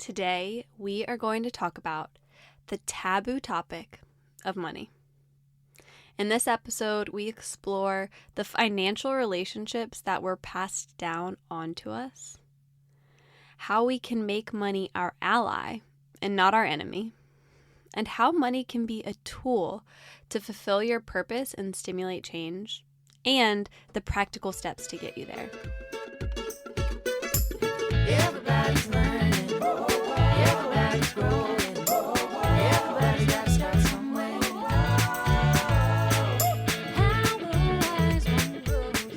Today, we are going to talk about the taboo topic of money. In this episode, we explore the financial relationships that were passed down onto us, how we can make money our ally and not our enemy, and how money can be a tool to fulfill your purpose and stimulate change, and the practical steps to get you there. Everybody's learning. Everybody's growing. Everybody's got to start somewhere. How the wise one grows.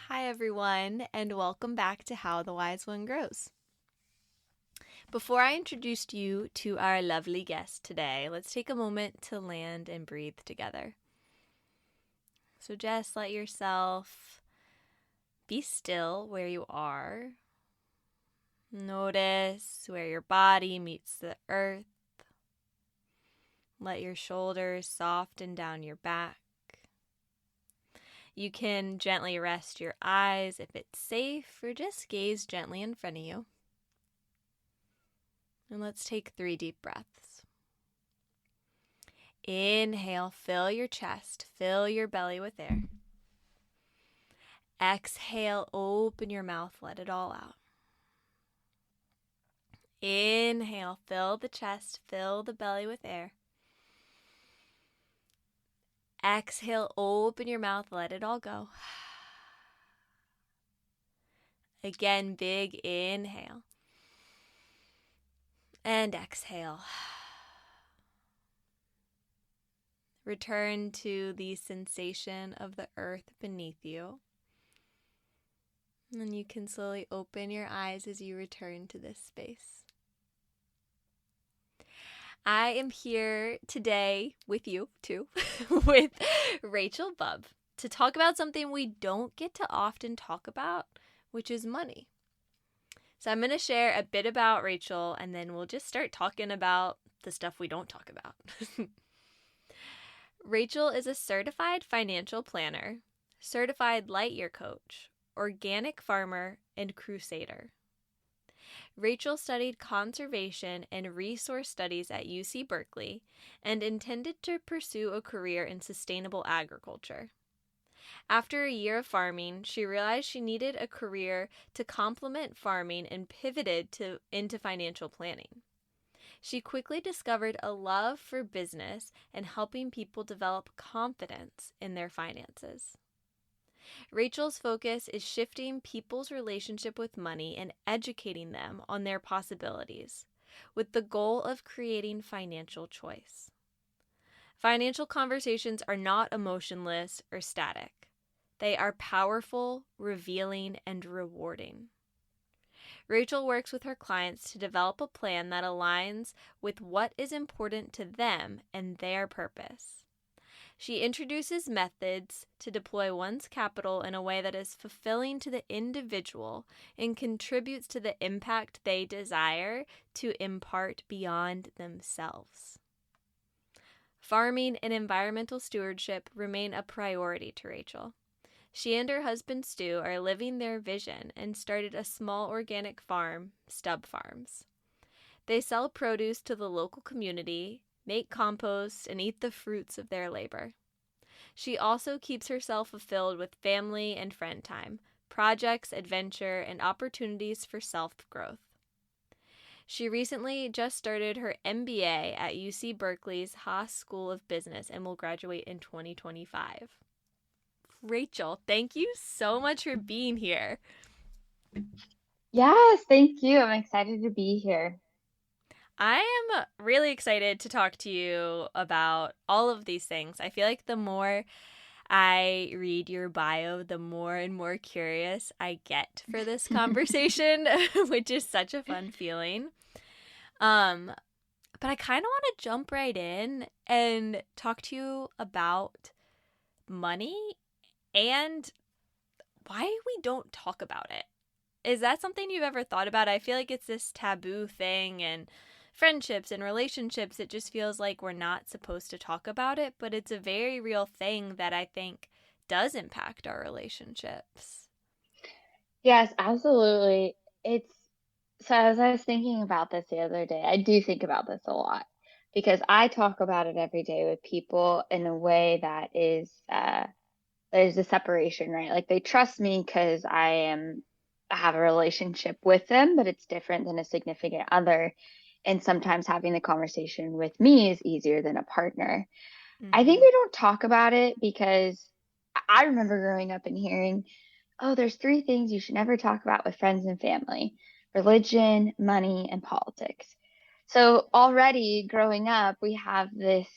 Hi, everyone, and welcome back to How the Wise One Grows. Before I introduce you to our lovely guest today, let's take a moment to land and breathe together. So just let yourself be still where you are. Notice where your body meets the earth. Let your shoulders soften down your back. You can gently rest your eyes if it's safe, or just gaze gently in front of you. And let's take 3 deep breaths. Inhale, fill your chest, fill your belly with air. Exhale, open your mouth, let it all out. Inhale, fill the chest, fill the belly with air. Exhale, open your mouth, let it all go. Again, big inhale. And exhale. Return to the sensation of the earth beneath you. And you can slowly open your eyes as you return to this space. I am here today with you, too, with Rachel Bubb, to talk about something we don't get to often talk about, which is money. So I'm going to share a bit about Rachel, and then we'll just start talking about the stuff we don't talk about. Rachel is a certified financial planner, certified Lightyear Coach, organic farmer, and crusader. Rachel studied conservation and resource studies at UC Berkeley and intended to pursue a career in sustainable agriculture. After a year of farming, she realized she needed a career to complement farming and pivoted into financial planning. She quickly discovered a love for business and helping people develop confidence in their finances. Rachel's focus is shifting people's relationship with money and educating them on their possibilities, with the goal of creating financial choice. Financial conversations are not emotionless or static. They are powerful, revealing, and rewarding. Rachel works with her clients to develop a plan that aligns with what is important to them and their purpose. She introduces methods to deploy one's capital in a way that is fulfilling to the individual and contributes to the impact they desire to impart beyond themselves. Farming and environmental stewardship remain a priority to Rachel. She and her husband Stu are living their vision and started a small organic farm, Stubb Farms. They sell produce to the local community, make compost, and eat the fruits of their labor. She also keeps herself fulfilled with family and friend time, projects, adventure, and opportunities for self-growth. She recently just started her MBA at UC Berkeley's Haas School of Business and will graduate in 2025. Rachel, thank you so much for being here. Yes, thank you. I'm excited to be here. I am really excited to talk to you about all of these things. I feel like the more I read your bio, the more and more curious I get for this conversation, which is such a fun feeling. But I kind of want to jump right in and talk to you about money and why we don't talk about it. Is that something you've ever thought about? I feel like it's this taboo thing, and friendships and relationships, it just feels like we're not supposed to talk about it, but it's a very real thing that I think does impact our relationships. Yes, absolutely. It's so as I was thinking about this the other day, I do think about this a lot because I talk about it every day with people in a way that is there's a separation, right? Like they trust me because I have a relationship with them, but it's different than a significant other. And sometimes having the conversation with me is easier than a partner. I think Mm-hmm. we don't talk about it because I remember growing up and hearing, oh, there's three things you should never talk about with friends and family: religion, money, and politics. So already growing up, we have this,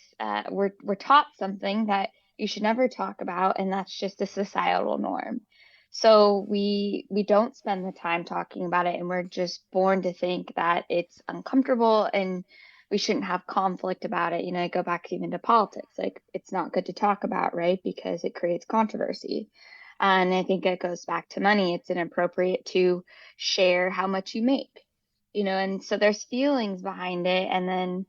we're taught something that you should never talk about, and that's just a societal norm. So we don't spend the time talking about it, and we're just born to think that it's uncomfortable and we shouldn't have conflict about it. I go back even to politics. Like it's not good to talk about, right? Because it creates controversy. And I think it goes back to money. It's inappropriate to share how much you make, and so there's feelings behind it. And then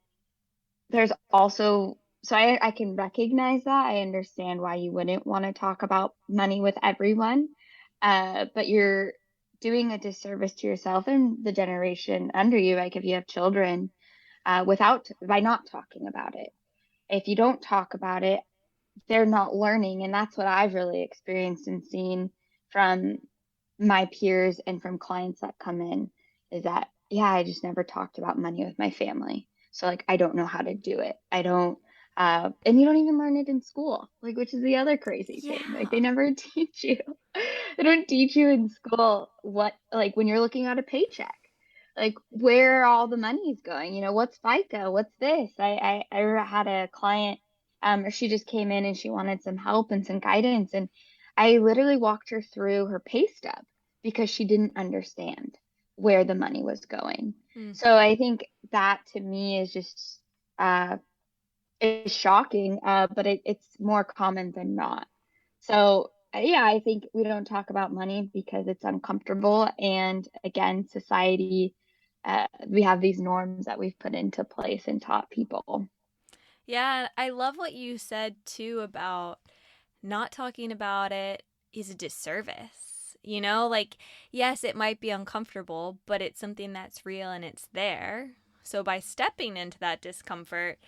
there's also, so I can recognize that. I understand why you wouldn't want to talk about money with everyone. But you're doing a disservice to yourself and the generation under you. Like if you have children, by not talking about it. If you don't talk about it, they're not learning. And that's what I've really experienced and seen from my peers and from clients that come in is that, yeah, I just never talked about money with my family. So like, I don't know how to do it. I don't, and you don't even learn it in school, like, which is the other crazy thing. Like they Yeah. never teach you, they don't teach you in school like when you're looking at a paycheck, like where all the money is going, what's FICA, what's this? I had a client, or she just came in and she wanted some help and some guidance. And I literally walked her through her pay stub because she didn't understand where the money was going. So I think that to me is just uh is shocking, but it's more common than not. So yeah, I think we don't talk about money because it's uncomfortable. And again, society, we have these norms that we've put into place and taught people. Yeah, I love what you said too about not talking about it is a disservice. Like, yes, it might be uncomfortable, but it's something that's real and it's there. So by stepping into that discomfort,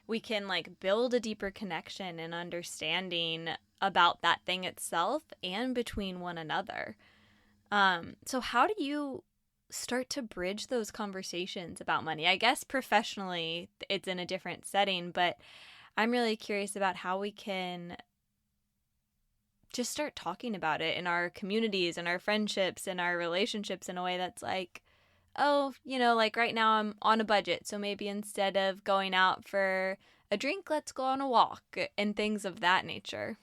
we can like build a deeper connection and understanding about that thing itself and between one another. So how do you start to bridge those conversations about money? I guess professionally it's in a different setting, but I'm really curious about how we can just start talking about it in our communities and our friendships and our relationships in a way that's like, oh, like right now I'm on a budget. So maybe instead of going out for a drink, let's go on a walk and things of that nature.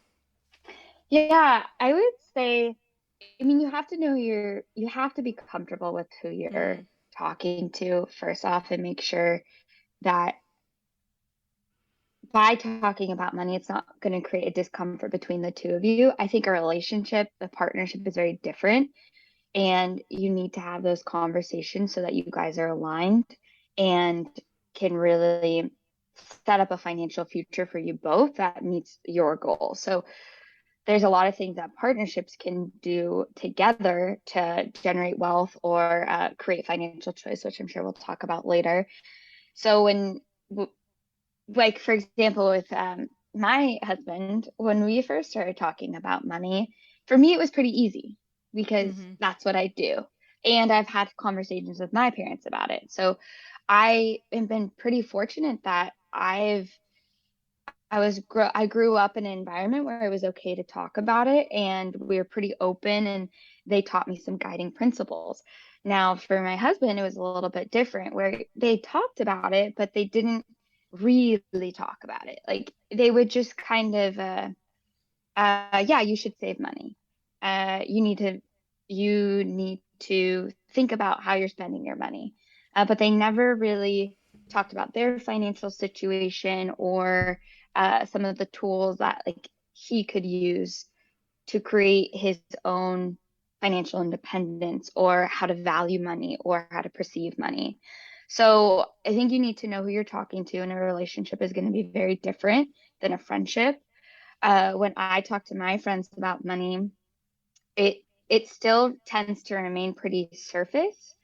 Yeah, I would say, I mean, you have to be comfortable with who Mm-hmm. you're talking to first off and make sure that by talking about money, it's not going to create a discomfort between the two of you. I think a relationship, a partnership is very different, and you need to have those conversations so that you guys are aligned and can really set up a financial future for you both that meets your goals. So there's a lot of things that partnerships can do together to generate wealth or create financial choice, which I'm sure we'll talk about later. So like for example, with my husband, when we first started talking about money, for me it was pretty easy because Mm-hmm. that's what I do. And I've had conversations with my parents about it. So I have been pretty fortunate that I grew up in an environment where it was okay to talk about it and we were pretty open, and they taught me some guiding principles. Now, for my husband, it was a little bit different where they talked about it, but they didn't really talk about it. Like they would just kind of yeah, you should save money. You need to think about how you're spending your money. But they never really talked about their financial situation or some of the tools that like he could use to create his own financial independence or how to value money or how to perceive money. So I think you need to know who you're talking to, and a relationship is going to be very different than a friendship. When I talk to my friends about money, it it still tends to remain pretty surface.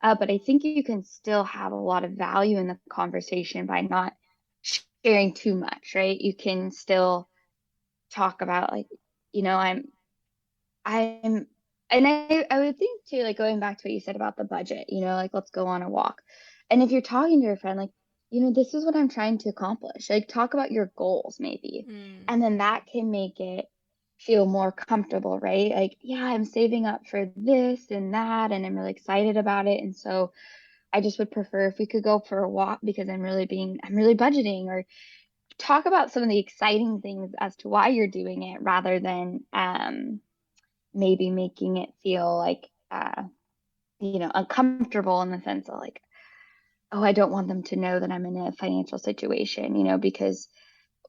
But I think you can still have a lot of value in the conversation by not sharing too much, right? You can still talk about like, you know, I'm, and I would think too, like going back to what you said about the budget, you know, like let's go on a walk. And if you're talking to your friend, like, you know, this is what I'm trying to accomplish. Like talk about your goals maybe. Mm. And then that can make it feel more comfortable, right? Like, yeah, I'm saving up for this and that, and I'm really excited about it. And so I just would prefer if we could go for a walk because I'm really budgeting, or talk about some of the exciting things as to why you're doing it rather than maybe making it feel like you know, uncomfortable in the sense of like, oh, I don't want them to know that I'm in a financial situation, you know, because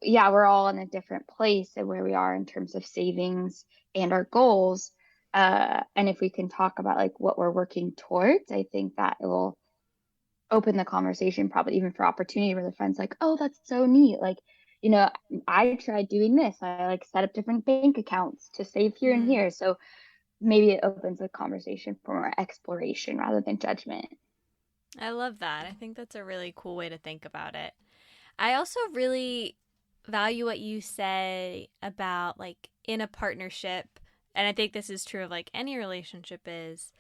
yeah, we're all in a different place and where we are in terms of savings and our goals. And if we can talk about like what we're working towards, I think that it will open the conversation probably even for opportunity where the friend's like, oh, that's so neat. Like, you know, I tried doing this. I like set up different bank accounts to save here and Mm. here. So maybe it opens the conversation for more exploration rather than judgment. I love that. I think that's a really cool way to think about it. I also really value what you say about like in a partnership, and I think this is true of like any relationship, is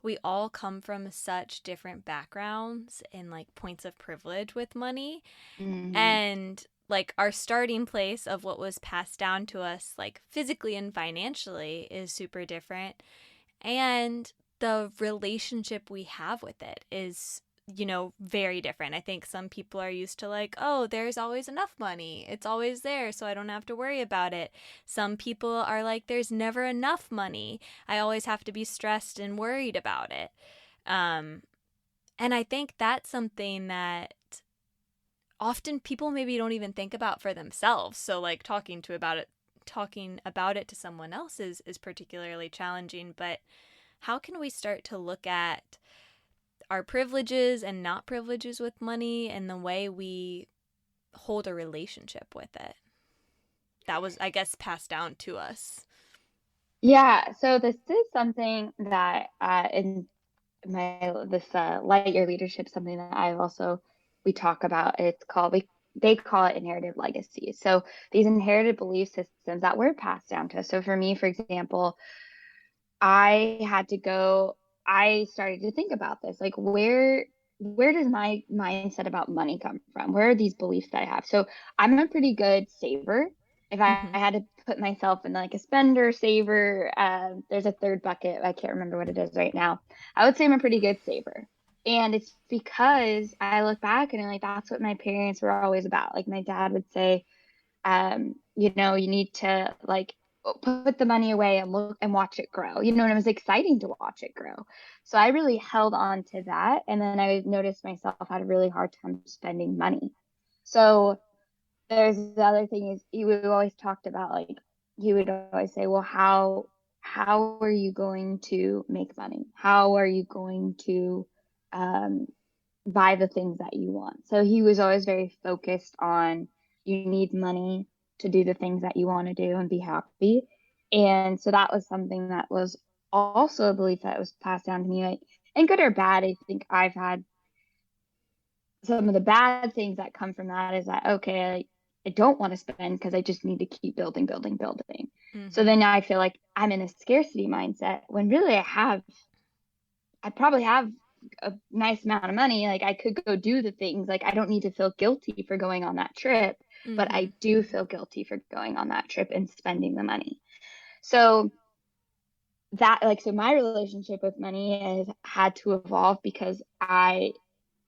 we all come from such different backgrounds and like points of privilege with money. Mm, And like our starting place of what was passed down to us, like physically and financially, is super different. And the relationship we have with it is, you know, very different. I think some people are used to like, oh, there's always enough money. It's always there, so I don't have to worry about it. Some people are like, there's never enough money. I always have to be stressed and worried about it. Um, and I think that's something that often people maybe don't even think about for themselves. So like talking about it to someone else is particularly challenging. But how can we start to look at our privileges and not privileges with money and the way we hold a relationship with it? That was, I guess, passed down to us. yeah, so this is something that in my this Lightyear leadership, something that I've also we talk about. It's called we they call it inherited legacies. So these inherited belief systems that were passed down to us. So for me, for example, I had to go, I started to think about this, like where does my mindset about money come from? Where are these beliefs that I have? So I'm a pretty good saver. If I Mm-hmm. had to put myself in like a spender, saver, there's a third bucket. I can't remember what it is right now. I would say I'm a pretty good saver. And it's because I look back and I'm like, that's what my parents were always about. Like my dad would say, you know, you need to like put the money away and look and watch it grow. You know, and it was exciting to watch it grow. So I really held on to that. And then I noticed myself had a really hard time spending money. So there's the other thing is you always talked about like he would always say, well, how are you going to make money? How are you going to um buy the things that you want. So he was always very focused on you need money to do the things that you want to do and be happy. And so that was something that was also a belief that was passed down to me. Like, and good or bad, I think I've had some of the bad things that come from that is that, okay, I don't want to spend because I just need to keep building, building, building. So Mm-hmm. then I feel like I'm in a scarcity mindset when really I probably have a nice amount of money. Like I could go do the things. Like I don't need to feel guilty for going on that trip, but Mm-hmm. I do feel guilty for going on that trip and spending the money. So that like so my relationship with money has had to evolve because I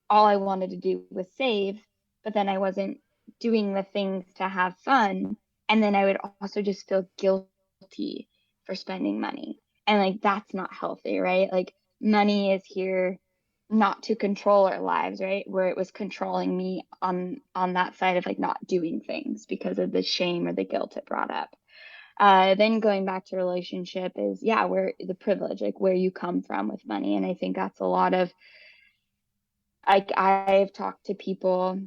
all I wanted to do was save, but then I wasn't doing the things to have fun. And then I would also just feel guilty for spending money. And like that's not healthy, right? Like money is here not to control our lives, right? Where it was controlling me on that side of like not doing things because of the shame or the guilt it brought up. Then going back to relationship is yeah, where the privilege, like where you come from with money. And I think that's a lot of like I've talked to people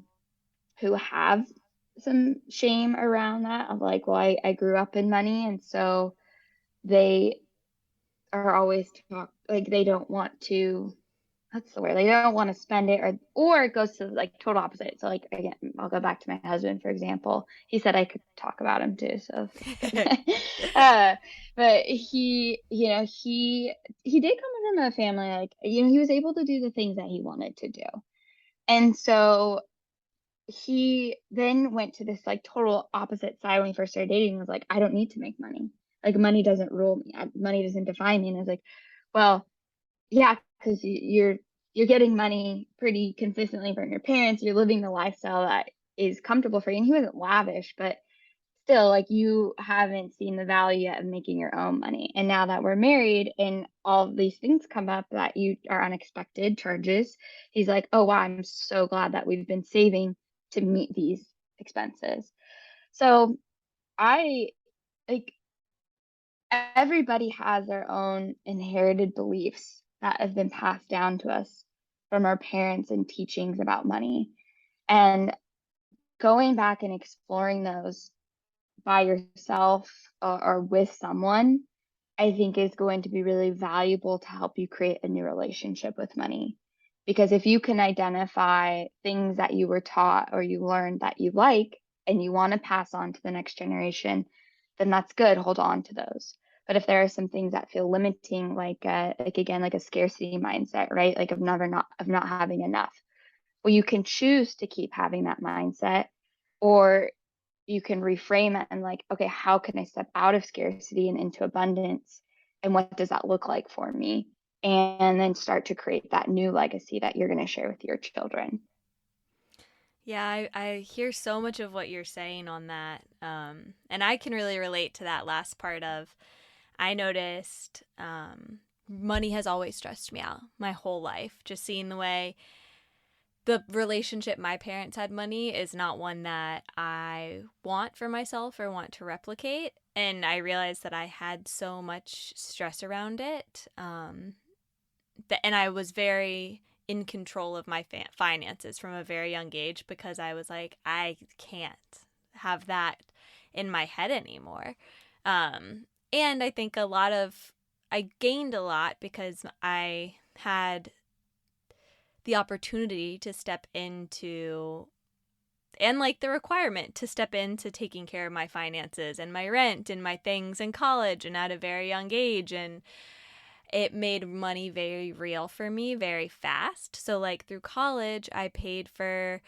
who have some shame around that of like, well, I grew up in money and so they are always like they don't want to, that's the word, they don't want to spend it, or it goes to like total opposite. So like again, I'll go back to my husband, for example. He said I could talk about him too, so uh, but he did come from a family like, he was able to do the things that he wanted to do. And so he then went to this like total opposite side when we first started dating, was like, I don't need to make money. Like money doesn't rule me. Money doesn't define me. And I was like, well, yeah, because you're getting money pretty consistently from your parents. You're living the lifestyle that is comfortable for you. And he wasn't lavish, but still, like, you haven't seen the value yet of making your own money. And now that we're married and all of these things come up that you are unexpected charges, he's like, oh wow, I'm so glad that we've been saving to meet these expenses. So I like, everybody has their own inherited beliefs that have been passed down to us from our parents and teachings about money. And going back and exploring those by yourself, or with someone, I think is going to be really valuable to help you create a new relationship with money. Because if you can identify things that you were taught or you learned that you like and you want to pass on to the next generation, then that's good. Hold on to those. But if there are some things that feel limiting, like again, like a scarcity mindset, right? Like of not having enough. Well, you can choose to keep having that mindset, or you can reframe it and like, okay, how can I step out of scarcity and into abundance? And what does that look like for me? And then start to create that new legacy that you're going to share with your children. Yeah, I hear so much of what you're saying on that. And I can really relate to that last part of, I noticed money has always stressed me out my whole life. Just seeing the way the relationship my parents had money is not one that I want for myself or want to replicate. And I realized that I had so much stress around it. And I was very in control of my finances from a very young age, because I was like, I can't have that in my head anymore. And I think I gained a lot because I had the opportunity to step into, and like the requirement to step into taking care of my finances and my rent and my things in college and at a very young age. And it made money very real for me very fast. So like through college, I paid for,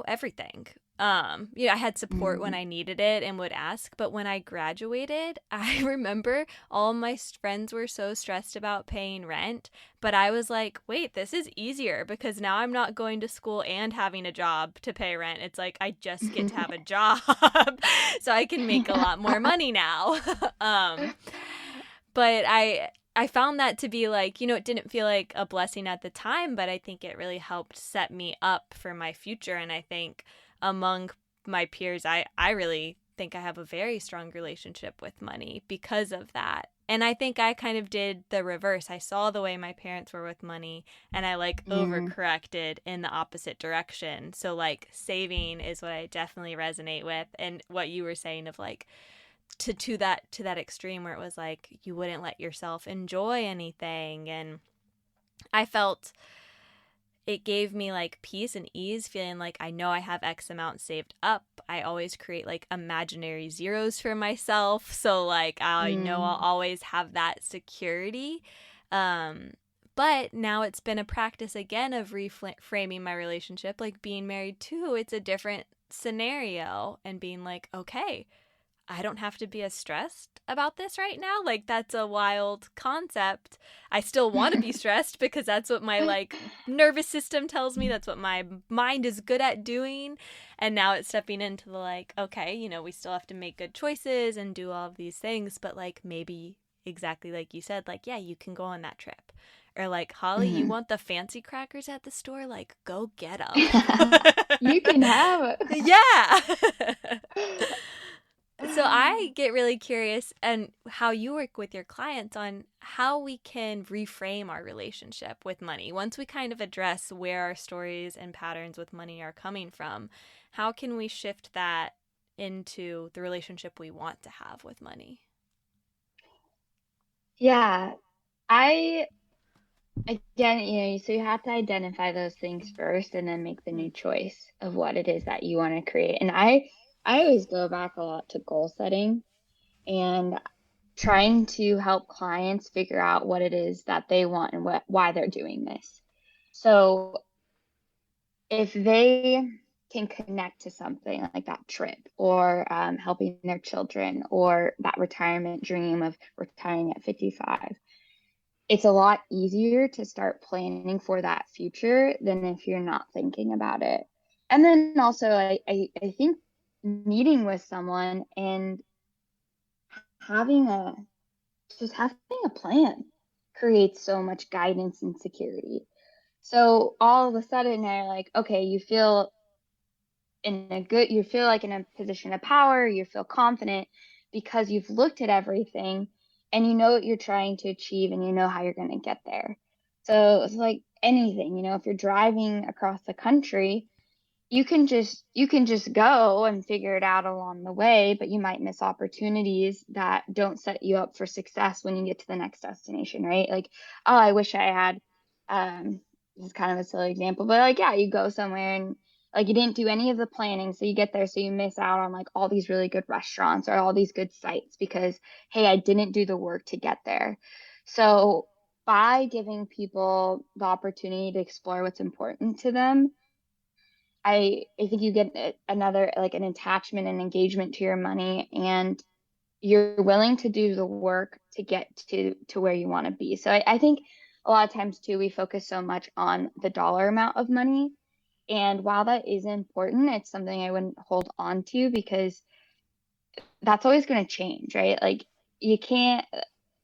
everything. I had support when I needed it and would ask. But when I graduated, I remember all my friends were so stressed about paying rent. But I was like, wait, this is easier because now I'm not going to school and having a job to pay rent. It's like I just get to have a job so I can make a lot more money now. But I found that to be like, it didn't feel like a blessing at the time, but I think it really helped set me up for my future. And I think among my peers, I really think I have a very strong relationship with money because of that. And I think I kind of did the reverse. I saw the way my parents were with money and I overcorrected in the opposite direction. So like saving is what I definitely resonate with. And what you were saying of like, to that extreme where it was like you wouldn't let yourself enjoy anything. And I felt it gave me like peace and ease, feeling like I know I have X amount saved up. I always create like imaginary zeros for myself, so like I know I'll always have that security. But now it's been a practice again of reframing my relationship, like being married too. It's a different scenario and being like, okay, I don't have to be as stressed about this right now. Like, that's a wild concept. I still want to be stressed because that's what my like nervous system tells me. That's what my mind is good at doing. And now it's stepping into the like, okay, we still have to make good choices and do all of these things. But like, maybe exactly like you said, like, yeah, you can go on that trip. Or like, Holly, you want the fancy crackers at the store? Like, go get them. You can have it. Yeah. So I get really curious and how you work with your clients on how we can reframe our relationship with money. Once we kind of address where our stories and patterns with money are coming from, how can we shift that into the relationship we want to have with money? Yeah. I Again, so you have to identify those things first and then make the Mm. new choice of what it is that you want to create. And I always go back a lot to goal setting and trying to help clients figure out what it is that they want and why they're doing this. So if they can connect to something like that trip or helping their children or that retirement dream of retiring at 55, it's a lot easier to start planning for that future than if you're not thinking about it. And then also, I think meeting with someone and having a just having a plan creates so much guidance and security. So all of a sudden, they're like, okay, you feel like in a position of power, you feel confident because you've looked at everything and you know what you're trying to achieve and you know how you're going to get there. So it's like anything, if you're driving across the country, you can just go and figure it out along the way, but you might miss opportunities that don't set you up for success when you get to the next destination, right? Like, oh, I wish I had this is kind of a silly example, but like, yeah, you go somewhere and like you didn't do any of the planning, so you get there, so you miss out on like all these really good restaurants or all these good sites because hey, I didn't do the work to get there. So by giving people the opportunity to explore what's important to them, I think you get another like an attachment and engagement to your money, and you're willing to do the work to get to where you want to be. So I think a lot of times too we focus so much on the dollar amount of money, and while that is important, it's something I wouldn't hold on to because that's always going to change, right? Like you can't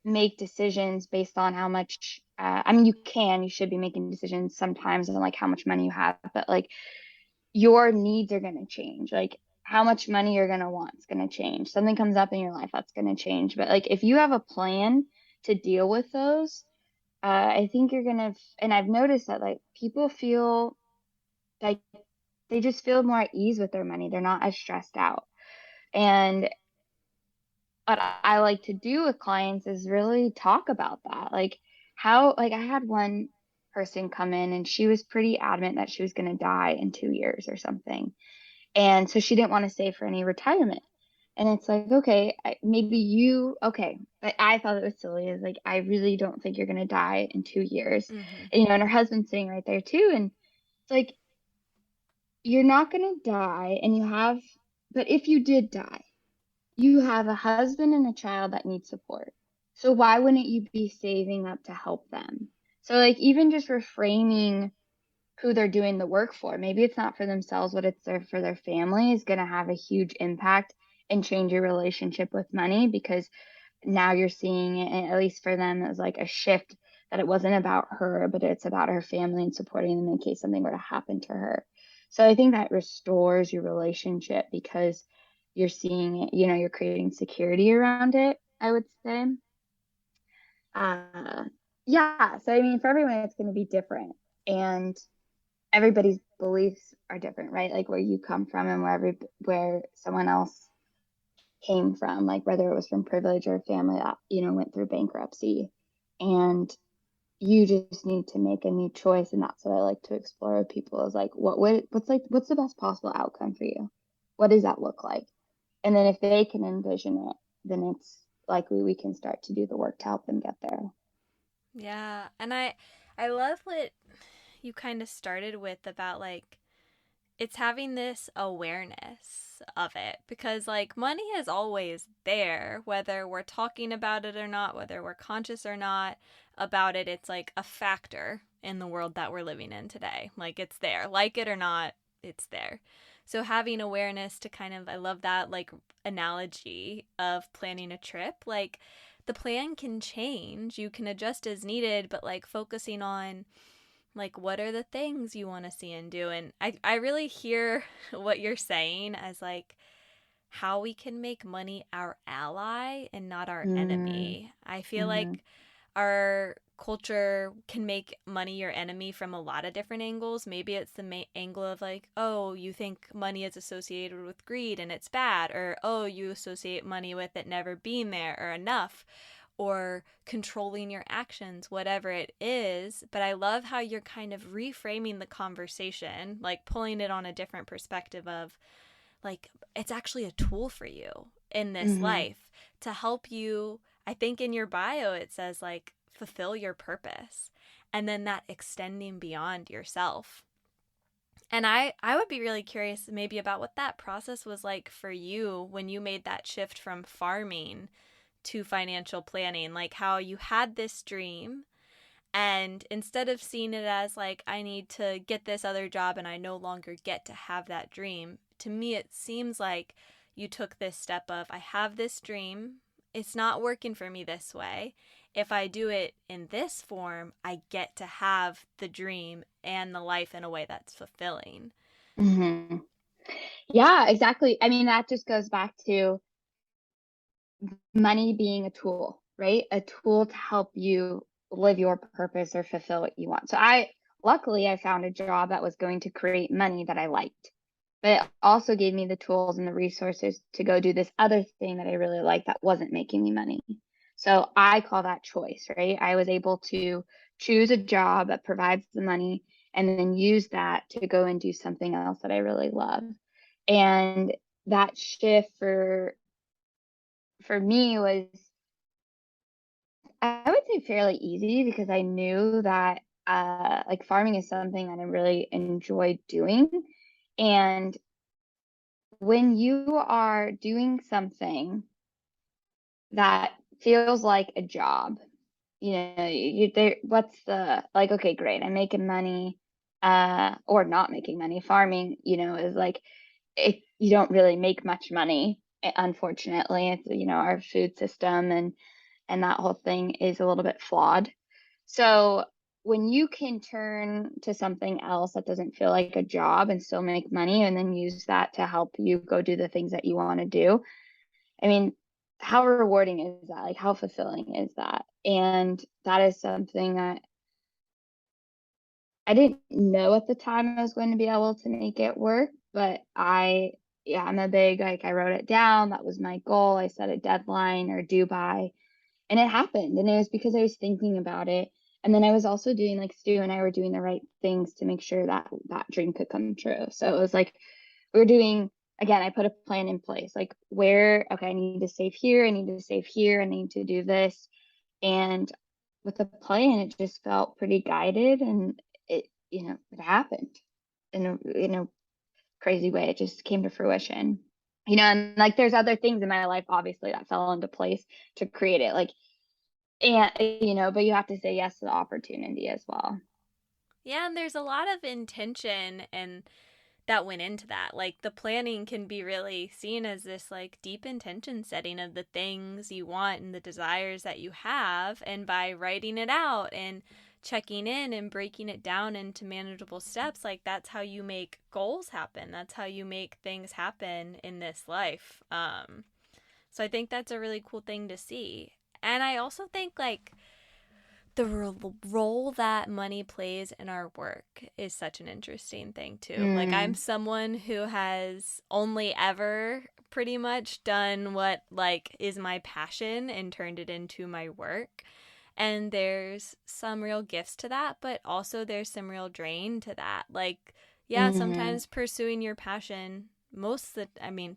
make decisions based on how much. I mean, you should be making decisions sometimes on like how much money you have, but like your needs are going to change. Like how much money you're going to want is going to change. Something comes up in your life that's going to change. But like if you have a plan to deal with those, I think you're going to, and I've noticed that like people feel like they just feel more at ease with their money. They're not as stressed out. And what I like to do with clients is really talk about that. Like I had one person come in and she was pretty adamant that she was going to die in 2 years or something. And so she didn't want to save for any retirement. And it's like, okay, okay. I thought it was silly. It's like, I really don't think you're going to die in 2 years. Mm-hmm. And her husband's sitting right there too. And it's like, you're not going to die. But if you did die, you have a husband and a child that need support. So why wouldn't you be saving up to help them? So, like, even just reframing who they're doing the work for. Maybe it's not for themselves, but it's there for their family is going to have a huge impact and change your relationship with money because now you're seeing it, and at least for them, as like a shift that it wasn't about her, but it's about her family and supporting them in case something were to happen to her. So I think that restores your relationship because you're seeing it, you're creating security around it, I would say. Uh, yeah. So, I mean, for everyone, it's going to be different. And everybody's beliefs are different, right? Like where you come from and where someone else came from, like whether it was from privilege or a family that, went through bankruptcy. And you just need to make a new choice. And that's what I like to explore with people is like, what's the best possible outcome for you? What does that look like? And then if they can envision it, then it's likely we can start to do the work to help them get there. Yeah, and I love what you kind of started with about like it's having this awareness of it because like money is always there whether we're talking about it or not, whether we're conscious or not about it. It's like a factor in the world that we're living in today. Like it's there, like it or not, it's there. So having awareness to kind of, I love that like analogy of planning a trip. Like the plan can change, you can adjust as needed, but like focusing on like what are the things you want to see and do. And I really hear what you're saying as like how we can make money our ally and not our Mm-hmm. enemy. I feel like our culture can make money your enemy from a lot of different angles. Maybe it's the angle of like, oh, you think money is associated with greed and it's bad, or oh, you associate money with it never being there or enough. or controlling your actions, whatever it is. But I love how you're kind of reframing the conversation, like pulling it on a different perspective of like, it's actually a tool for you in this life to help you. I think in your bio, it says like, fulfill your purpose, and then that extending beyond yourself. And I would be really curious maybe about what that process was like for you when you made that shift from farming to financial planning, like how you had this dream and instead of seeing it as like, I need to get this other job and I no longer get to have that dream, to me it seems like you took this step of, I have this dream, it's not working for me this way. If I do it in this form, I get to have the dream and the life in a way that's fulfilling. Yeah, exactly. I mean, that just goes back to money being a tool, right? A tool to help you live your purpose or fulfill what you want. So luckily I found a job that was going to create money that I liked, but it also gave me the tools and the resources to go do this other thing that I really liked that wasn't making me money. So I call that choice, right? I was able to choose a job that provides the money and then use that to go and do something else that I really love. And that shift for me was, I would say, fairly easy because I knew that like farming is something that I really enjoy doing. And when you are doing something that feels like a job, you know, what's the, like, okay, great, I'm making money, or not making money. Farming, is like, you don't really make much money, unfortunately. It's, our food system and that whole thing is a little bit flawed. So when you can turn to something else that doesn't feel like a job and still make money and then use that to help you go do the things that you want to do, I mean, how rewarding is that? Like, how fulfilling is that? And that is something that I didn't know at the time I was going to be able to make it work, but yeah, I'm a big, like, I wrote it down. That was my goal. I set a deadline or due by, and it happened. And it was because I was thinking about it. And then I was also doing, like, Stu and I were doing the right things to make sure that that dream could come true. So it was like, we were doing, again, I put a plan in place, like, okay, I need to save here. I need to save here. I need to do this. And with the plan, it just felt pretty guided, and it happened in a crazy way. It just came to fruition. And like, there's other things in my life obviously that fell into place to create it. Like, and but you have to say yes to the opportunity as well. Yeah, and there's a lot of intention and that went into that. Like the planning can be really seen as this like deep intention setting of the things you want and the desires that you have. And by writing it out and checking in and breaking it down into manageable steps, like that's how you make goals happen. That's how you make things happen in this life. So I think that's a really cool thing to see. And I also think like the role that money plays in our work is such an interesting thing too. Like I'm someone who has only ever pretty much done what like is my passion and turned it into my work. And there's some real gifts to that, but also there's some real drain to that. Like, yeah, sometimes pursuing your passion,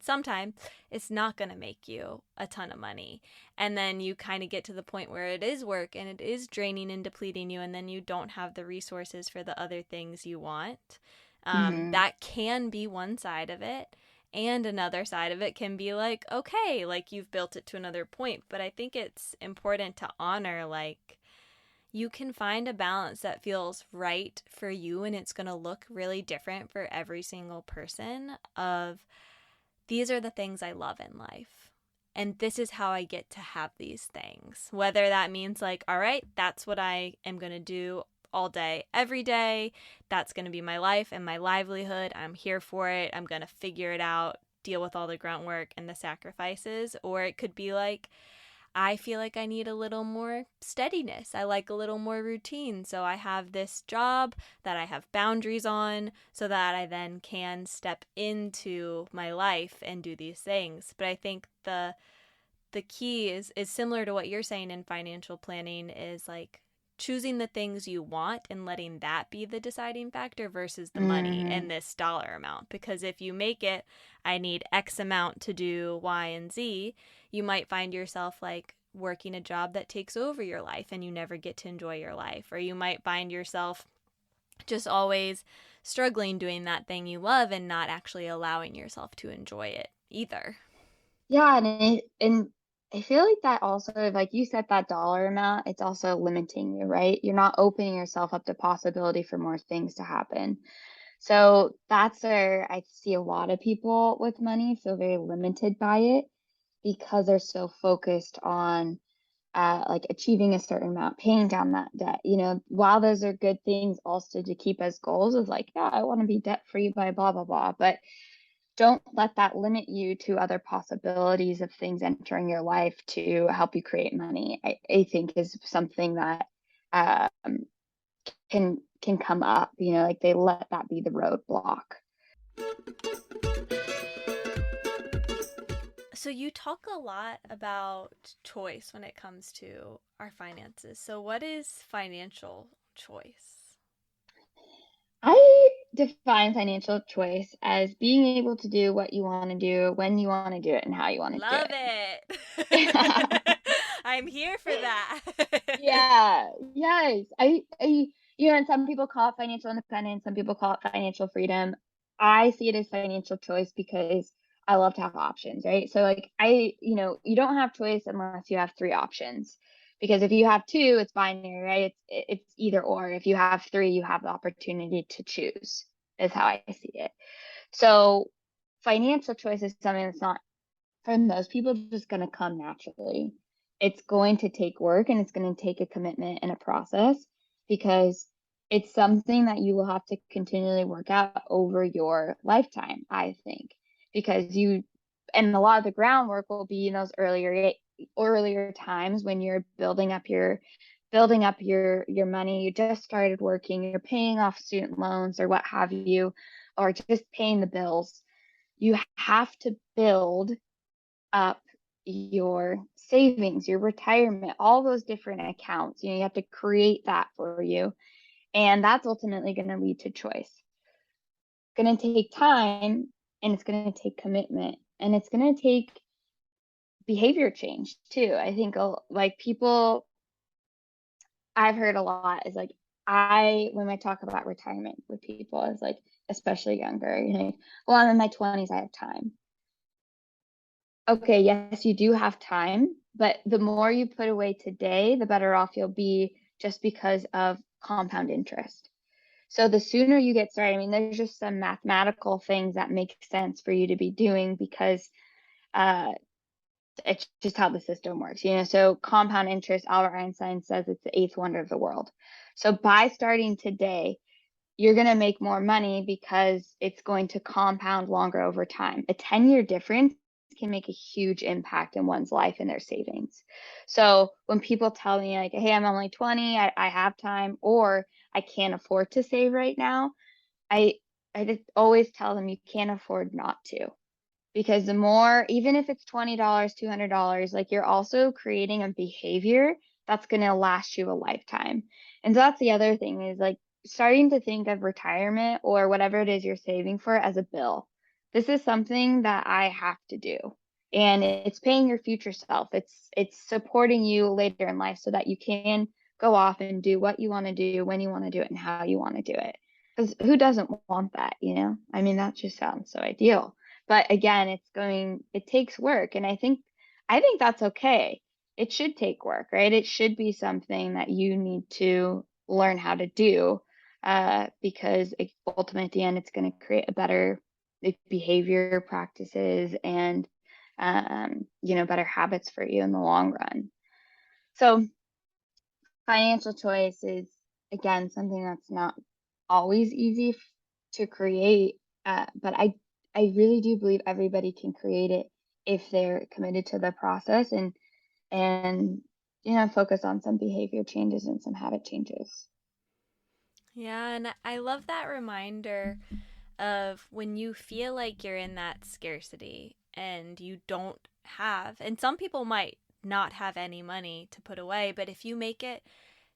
sometimes it's not going to make you a ton of money. And then you kind of get to the point where it is work and it is draining and depleting you, and then you don't have the resources for the other things you want. That can be one side of it. And another side of it can be like, okay, like you've built it to another point. But I think it's important to honor, like, you can find a balance that feels right for you, and it's going to look really different for every single person of these are the things I love in life. And this is how I get to have these things. Whether that means like, all right, that's what I am going to do all day, every day. That's going to be my life and my livelihood. I'm here for it. I'm going to figure it out, deal with all the grunt work and the sacrifices. Or it could be like, I feel like I need a little more steadiness. I like a little more routine. So I have this job that I have boundaries on so that I then can step into my life and do these things. But I think the the key is similar to what you're saying in financial planning, is like choosing the things you want and letting that be the deciding factor versus the money and this dollar amount. Because if you make it, I need X amount to do Y and Z, you might find yourself like working a job that takes over your life and you never get to enjoy your life. Or you might find yourself just always struggling doing that thing you love and not actually allowing yourself to enjoy it either. Yeah, and I feel like that also, like you said, that dollar amount, it's also limiting you, right? You're not opening yourself up to possibility for more things to happen. So that's where I see a lot of people with money feel very limited by it because they're so focused on like achieving a certain amount, paying down that debt. While those are good things also to keep as goals of like, yeah, I want to be debt free by blah, blah, blah. But don't let that limit you to other possibilities of things entering your life to help you create money. I think is something that um, can come up, like they let that be the roadblock. So you talk a lot about choice when it comes to our finances. So what is financial choice? I define financial choice as being able to do what you want to do, when you want to do it, and how you want to do Love it. it. I'm here for that. Yeah, yes. And some people call it financial independence, some people call it financial freedom. I see it as financial choice because I love to have options, right? So like you don't have choice unless you have three options. Because if you have two, it's binary, right? It's either or. If you have three, you have the opportunity to choose, is how I see it. So financial choice is something that's not for most people just going to come naturally. It's going to take work and it's going to take a commitment and a process because it's something that you will have to continually work out over your lifetime, I think, because and a lot of the groundwork will be in those earlier times when you're building up your money. You just started working, you're paying off student loans or what have you, or just paying the bills. You have to build up your savings, your retirement, all those different accounts. You have to create that for you. And that's ultimately going to lead to choice. It's going to take time and it's going to take commitment and it's going to take behavior change too. I think like people I've heard a lot is like, when I talk about retirement with people, is like, especially younger, well, I'm in my 20s, I have time. Okay, yes, you do have time, but the more you put away today, the better off you'll be just because of compound interest. So the sooner you get started, I mean, there's just some mathematical things that make sense for you to be doing because uh, it's just how the system works, So compound interest, Albert Einstein says it's the eighth wonder of the world. So by starting today, you're going to make more money because it's going to compound longer over time. A 10-year difference can make a huge impact in one's life and their savings. So when people tell me like, hey, I'm only 20, I have time, or I can't afford to save right now, I just always tell them you can't afford not to. Because the more, even if it's $20, $200, like you're also creating a behavior that's going to last you a lifetime. And so that's the other thing is like starting to think of retirement or whatever it is you're saving for as a bill. This is something that I have to do. And it's paying your future self. It's supporting you later in life so that you can go off and do what you want to do, when you want to do it, and how you want to do it. Because who doesn't want that, I mean, that just sounds so ideal. But again, it takes work. And I think that's okay. It should take work, right? It should be something that you need to learn how to do because ultimately at the end, it's going to create a better behavior practices and, better habits for you in the long run. So financial choice is, again, something that's not always easy to create, but I really do believe everybody can create it if they're committed to the process and focus on some behavior changes and some habit changes. Yeah, and I love that reminder of when you feel like you're in that scarcity and you don't have. And some people might not have any money to put away, but if you make it,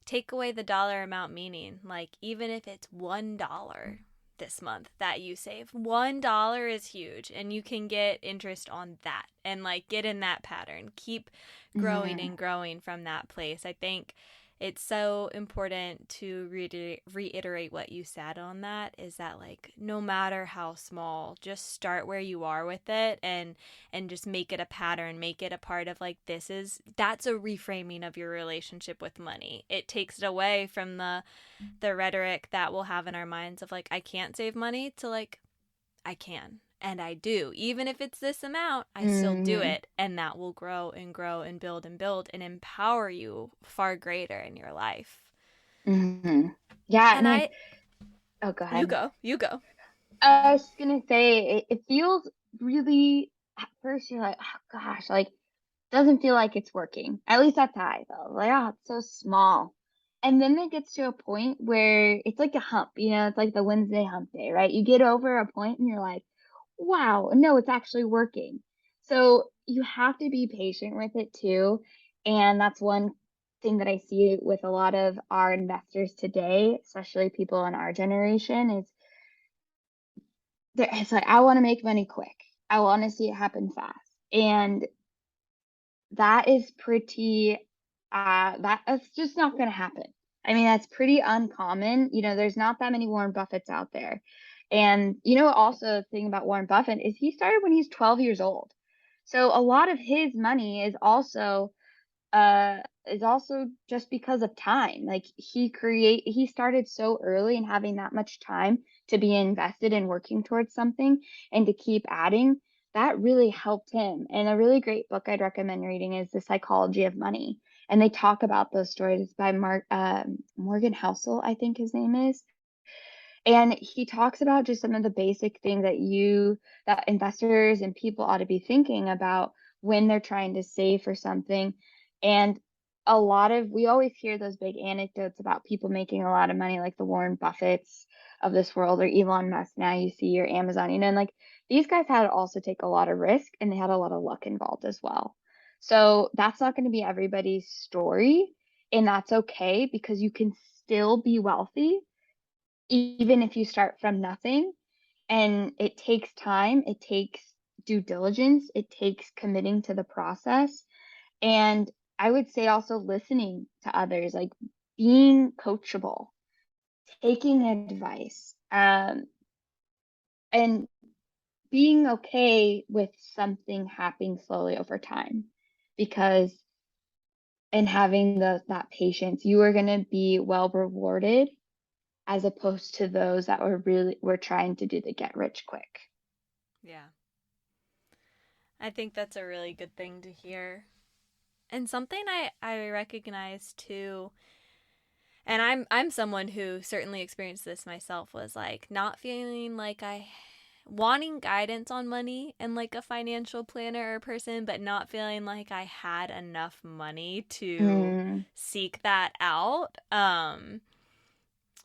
take away the dollar amount meaning, like even if it's $1 this month that you save, $1 is huge, and you can get interest on that and like get in that pattern, keep growing Mhm. and growing from that place. I think it's so important to reiterate what you said on that, is that like no matter how small, just start where you are with it, and just make it a pattern, make it a part of like that's a reframing of your relationship with money. It takes it away from the rhetoric that we'll have in our minds of like I can't save money to like I can and I do. Even if it's this amount, I still do Mhm. it, and that will grow and grow and build and empower you far greater in your life. Mhm. Yeah, I And mean, oh, go you ahead. go. You go. I was just gonna say it feels really, at first you're like, oh gosh, like doesn't feel like it's working. At least that's how I felt. Like, oh, it's so small. And then it gets to a point where it's like a hump, it's like the Wednesday hump day, right? You get over a point and you're like, wow, no, it's actually working. So you have to be patient with it too. And that's one thing that I see with a lot of our investors today, especially people in our generation, is it's like, I want to make money quick. I want to see it happen fast. And that is pretty, that's just not gonna happen. I mean, that's pretty uncommon, there's not that many Warren Buffetts out there. And, also the thing about Warren Buffett is he started when he's 12 years old. So a lot of his money uh is also just because of time. Like he started so early and having that much time to be invested in working towards something and to keep adding, that really helped him. And a really great book I'd recommend reading is The Psychology of Money. And they talk about those stories by Morgan Housel, I think his name is. And he talks about just some of the basic things that investors and people ought to be thinking about when they're trying to save for something. And we always hear those big anecdotes about people making a lot of money, like the Warren Buffetts of this world, or Elon Musk now you see, or Amazon, and like these guys had to also take a lot of risk and they had a lot of luck involved as well. So that's not going to be everybody's story. And that's okay, because you can still be wealthy even if you start from nothing. And it takes time, it takes due diligence, it takes committing to the process. And I would say also listening to others, like being coachable, taking advice, and being okay with something happening slowly over time. Because and having that patience, you are going to be well rewarded, as opposed to those that were trying to do the get rich quick. Yeah. I think that's a really good thing to hear. And something I recognize too, and I'm someone who certainly experienced this myself, was like not feeling like I wanting guidance on money and like a financial planner or person, but not feeling like I had enough money to Mm, seek that out.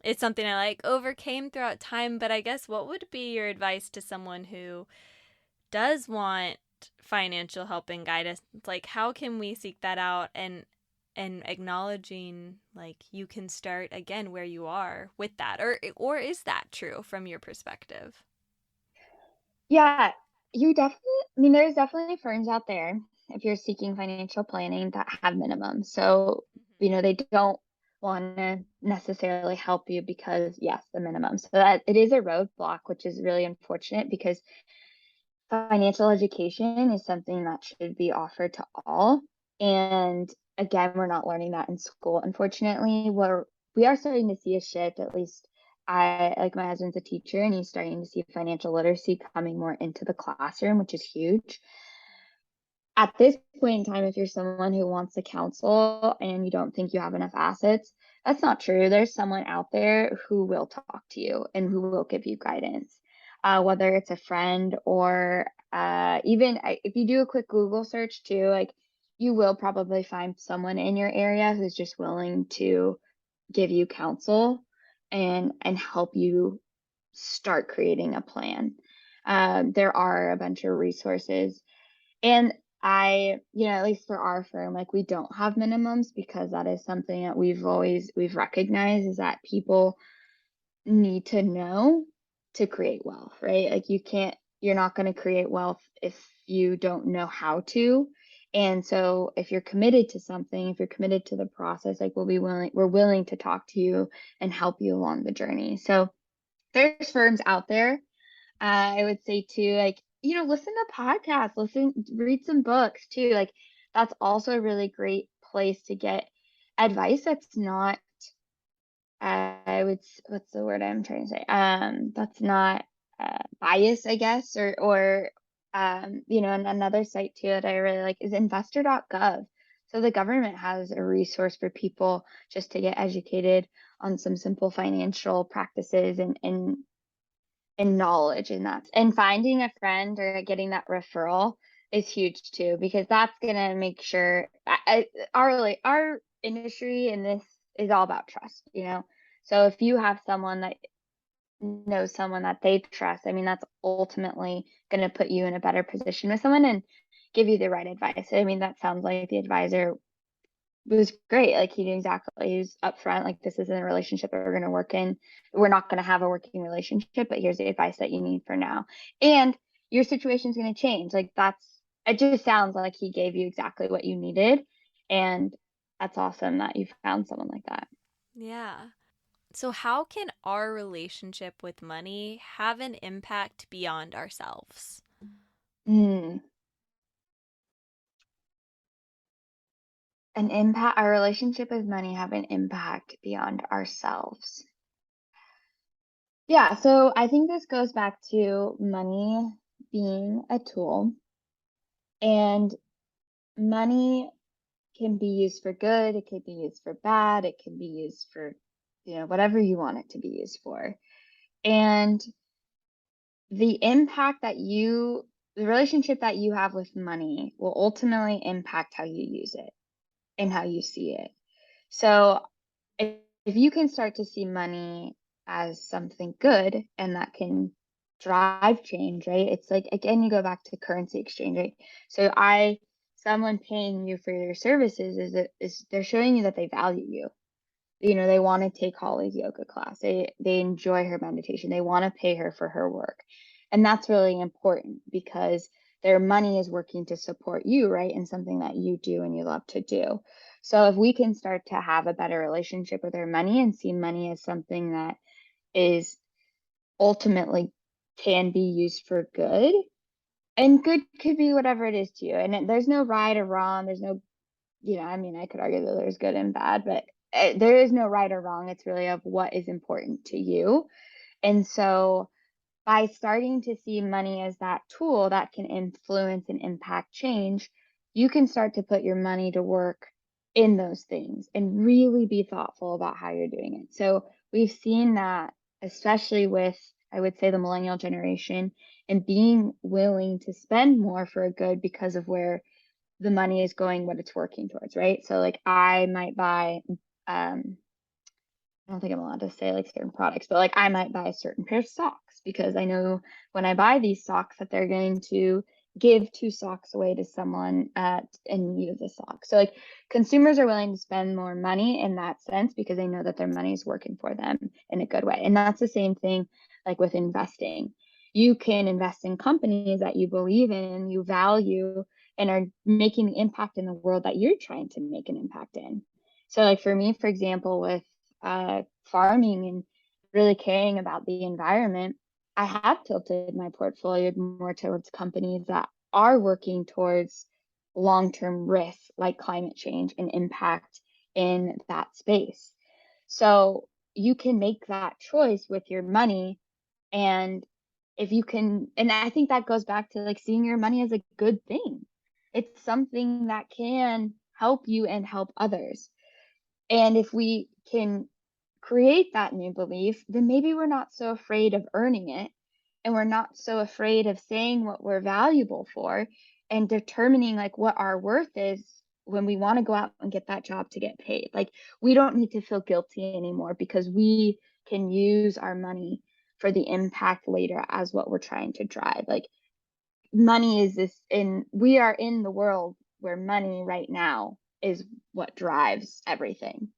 It's something I like overcame throughout time, but I guess what would be your advice to someone who does want financial help and guidance? Like how can we seek that out, and acknowledging like you can start again where you are with that, or is that true from your perspective? yeah, I mean, there's definitely firms out there, if you're seeking financial planning, that have minimums. So, they don't want to necessarily help you because, yes, the minimum. So that it is a roadblock, which is really unfortunate, because financial education is something that should be offered to all. And again, we're not learning that in school. Unfortunately, we are starting to see a shift, at least my husband's a teacher and he's starting to see financial literacy coming more into the classroom, which is huge. At this point in time, if you're someone who wants to counsel and you don't think you have enough assets, that's not true. There's someone out there who will talk to you and who will give you guidance, whether it's a friend or even if you do a quick Google search too, like you will probably find someone in your area who's just willing to give you counsel and help you start creating a plan. There are a bunch of resources. And at least for our firm, like we don't have minimums because that is something that we've recognized is that people need to know to create wealth, right? Like you're not going to create wealth if you don't know how to. And so if you're committed to something, if you're committed to the process, like we're willing to talk to you and help you along the journey. So there's firms out there. I would say too, like, listen to podcasts, read some books too. Like that's also a really great place to get advice that's not what's the word I'm trying to say? That's not bias, I guess, and another site too that I really like is investor.gov. So the government has a resource for people just to get educated on some simple financial practices and knowledge in that. And finding a friend or getting that referral is huge too, because that's gonna make sure our industry and this is all about trust. So if you have someone that knows someone that they trust, I mean, that's ultimately gonna put you in a better position with someone and give you the right advice. I mean, that sounds like the advisor was great. Like he knew exactly, he was upfront, like this isn't a relationship that we're going to work in. We're not going to have a working relationship, but here's the advice that you need for now. And your situation's going to change. Like it just sounds like he gave you exactly what you needed. And that's awesome that you found someone like that. Yeah. So, how can our relationship with money have an impact beyond ourselves? Mm. Our relationship with money have an impact beyond ourselves. Yeah, so I think this goes back to money being a tool, and money can be used for good, it could be used for bad, it can be used for, whatever you want it to be used for. And the impact the relationship that you have with money will ultimately impact how you use it and how you see it. So if you can start to see money as something good and that can drive change, right? It's like, again, you go back to currency exchange, right? So someone paying you for your services is they're showing you that they value you. They want to take Holly's yoga class. They enjoy her meditation. They want to pay her for her work. And that's really important because their money is working to support you, right? And something that you do and you love to do. So if we can start to have a better relationship with our money and see money as something that is ultimately can be used for good, and good could be whatever it is to you. And there's no right or wrong. There's no, I mean, I could argue that there's good and bad, but there is no right or wrong. It's really of what is important to you. And so by starting to see money as that tool that can influence and impact change, you can start to put your money to work in those things and really be thoughtful about how you're doing it. So we've seen that, especially with, I would say, the millennial generation and being willing to spend more for a good because of where the money is going, what it's working towards, right? So like I might buy, I don't think I'm allowed to say like certain products, but like I might buy a certain pair of socks because I know when I buy these socks that they're going to give 2 socks away to someone in need of the socks. So like consumers are willing to spend more money in that sense because they know that their money is working for them in a good way. And that's the same thing like with investing. You can invest in companies that you believe in, you value, and are making the impact in the world that you're trying to make an impact in. So like for me, for example, with farming and really caring about the environment, I have tilted my portfolio more towards companies that are working towards long-term risks like climate change and impact in that space. So you can make that choice with your money. And if you can, and I think that goes back to like seeing your money as a good thing. It's something that can help you and help others. And if we can create that new belief, then maybe we're not so afraid of earning it. And we're not so afraid of saying what we're valuable for and determining like what our worth is when we want to go out and get that job to get paid. Like we don't need to feel guilty anymore because we can use our money for the impact later as what we're trying to drive. Like money is we are in the world where money right now is what drives everything.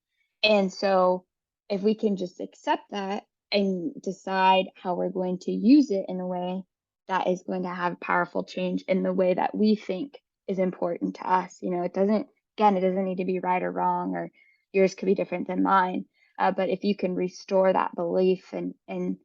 And so if we can just accept that and decide how we're going to use it in a way that is going to have powerful change in the way that we think is important to us. It doesn't need to be right or wrong, or yours could be different than mine. But if you can restore that belief and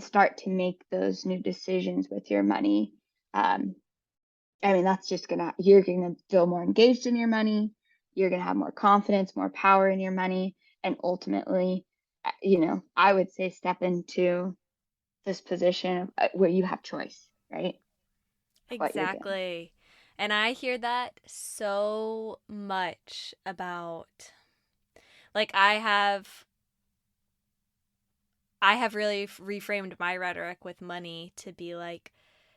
start to make those new decisions with your money, that's just you're gonna feel more engaged in your money. You're gonna have more confidence, more power in your money, and ultimately, I would say step into this position where you have choice, right? What you're doing. Exactly. And I hear that so much about, like, I have really reframed my rhetoric with money to be like,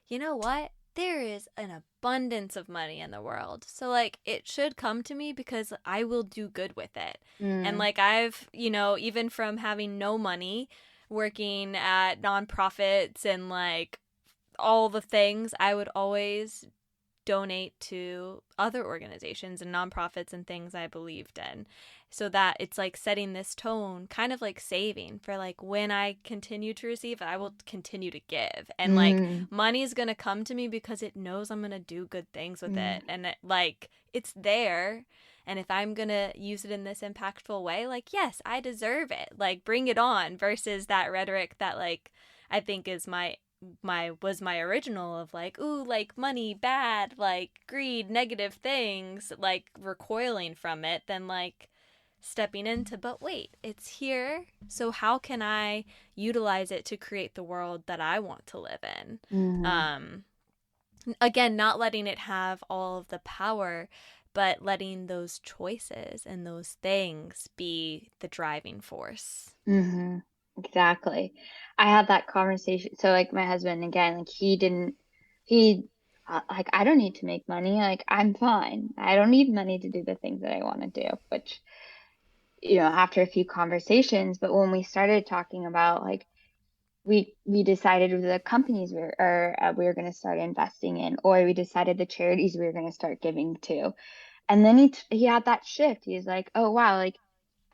you know what? There is an abundance of money in the world. So, like, it should come to me because I will do good with it. And, Mm, like, I've, even from having no money, working at nonprofits and, like, all the things, I would always donate to other organizations and nonprofits and things I believed in, so that it's like setting this tone, kind of like saving for, like, when I continue to receive, I will continue to give. And, like, mm, money is going to come to me because it knows I'm going to do good things with mm, it. And like, it's there. And if I'm going to use it in this impactful way, like, yes, I deserve it. Like, bring it on, versus that rhetoric that, like, I think is my original of, like, ooh, like, money bad, like, greed, negative things, like, recoiling from it, then, like, stepping into, but wait, it's here, so how can I utilize it to create the world that I want to live in? mm, Again, not letting it have all of the power, but letting those choices and those things be the driving force. mm-hmm. Exactly. I had that conversation. So, like, my husband, again, like, like, I don't need to make money. Like, I'm fine. I don't need money to do the things that I want to do, which, after a few conversations. But when we started talking about, like, we decided the companies we were going to start investing in, or we decided the charities we were going to start giving to. And then he had that shift. He's like, oh wow, like,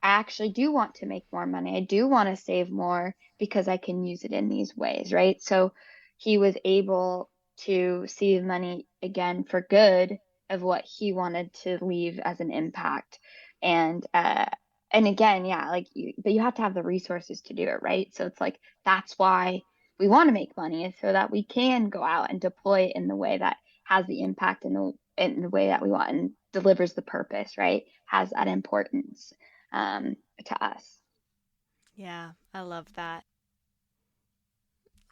I actually do want to make more money. I do want to save more because I can use it in these ways, right? So he was able to see the money again for good of what he wanted to leave as an impact. And again, yeah, like, but you have to have the resources to do it, right? So it's like, that's why we want to make money, is so that we can go out and deploy it in the way that has the impact in the way that we want and delivers the purpose, right? Has that importance to us. Yeah, I love that.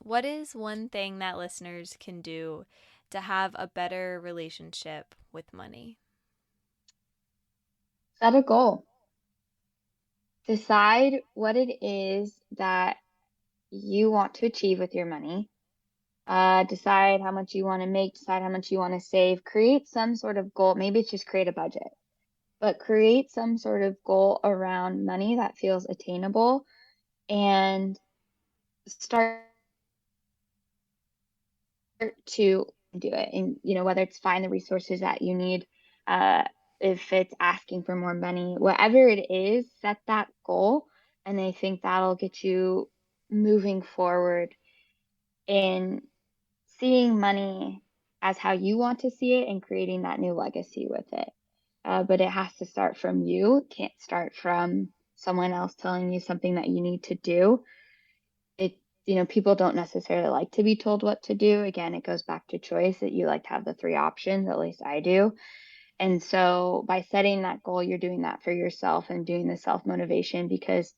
What is one thing that listeners can do to have a better relationship with money? Set a goal. Decide what it is that you want to achieve with your money. Decide how much you want to make, decide how much you want to save. Create some sort of goal. Maybe it's just create a budget, but create some sort of goal around money that feels attainable, and start to do it. And, whether it's find the resources that you need, uh, if it's asking for more money, whatever it is, set that goal. And I think that'll get you moving forward in seeing money as how you want to see it and creating that new legacy with it. But it has to start from you. It can't start from someone else telling you something that you need to do. It, people don't necessarily like to be told what to do. Again, it goes back to choice, that you like to have the three options, at least I do. And so by setting that goal, you're doing that for yourself and doing the self motivation, because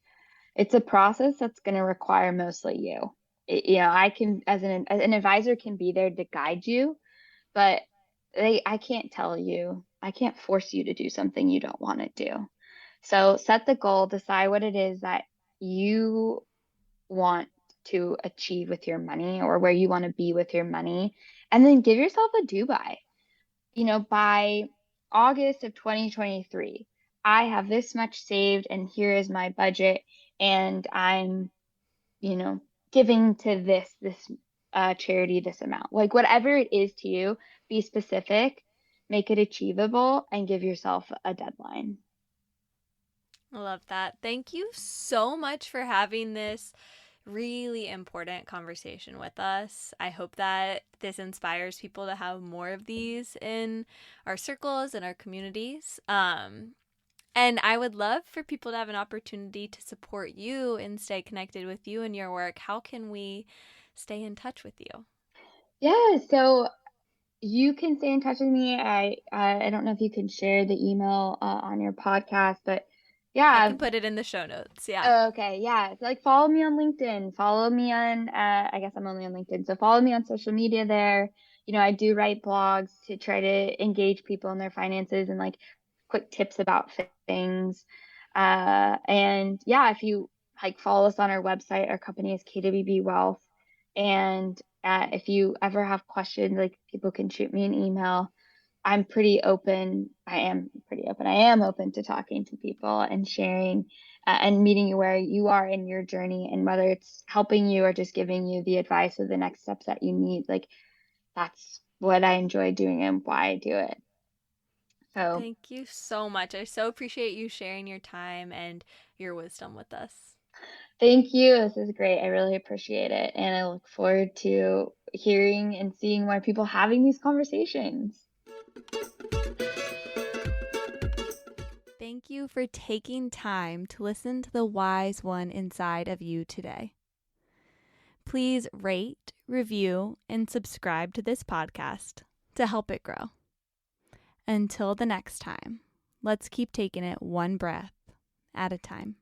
it's a process that's going to require mostly you. I can, as an advisor, can be there to guide you, but I can't force you to do something you don't want to do. So set the goal, decide what it is that you want to achieve with your money, or where you want to be with your money, and then give yourself a do by. By August of 2023, I have this much saved, and here is my budget, and I'm, you know, giving to this charity this amount. Like whatever it is to you, be specific, make it achievable, and give yourself a deadline. I love that. Thank you so much for having this really important conversation with us. I hope that this inspires people to have more of these in our circles and our communities. And I would love for people to have an opportunity to support you and stay connected with you and your work. How can we stay in touch with you? Yeah, so you can stay in touch with me. I don't know if you can share the email on your podcast, but I yeah. can put it in the show notes. Yeah. Oh, okay, yeah. So, like, follow me on LinkedIn. Follow me on, I guess I'm only on LinkedIn. So follow me on social media there. I do write blogs to try to engage people in their finances and like quick tips about things. And yeah, if you like follow us on our website, our company is KWB Wealth. And if you ever have questions, like people can shoot me an email. I'm pretty open. I am pretty open. I am open to talking to people and sharing and meeting you where you are in your journey, and whether it's helping you or just giving you the advice or the next steps that you need. Like that's what I enjoy doing and why I do it. So Thank you so much. I so appreciate you sharing your time and your wisdom with us. thank you. This is great. I really appreciate it. And I look forward to hearing and seeing more people having these conversations. Thank you for taking time to listen to the wise one inside of you today. Please rate, review, and subscribe to this podcast to help it grow. Until the next time, let's keep taking it one breath at a time.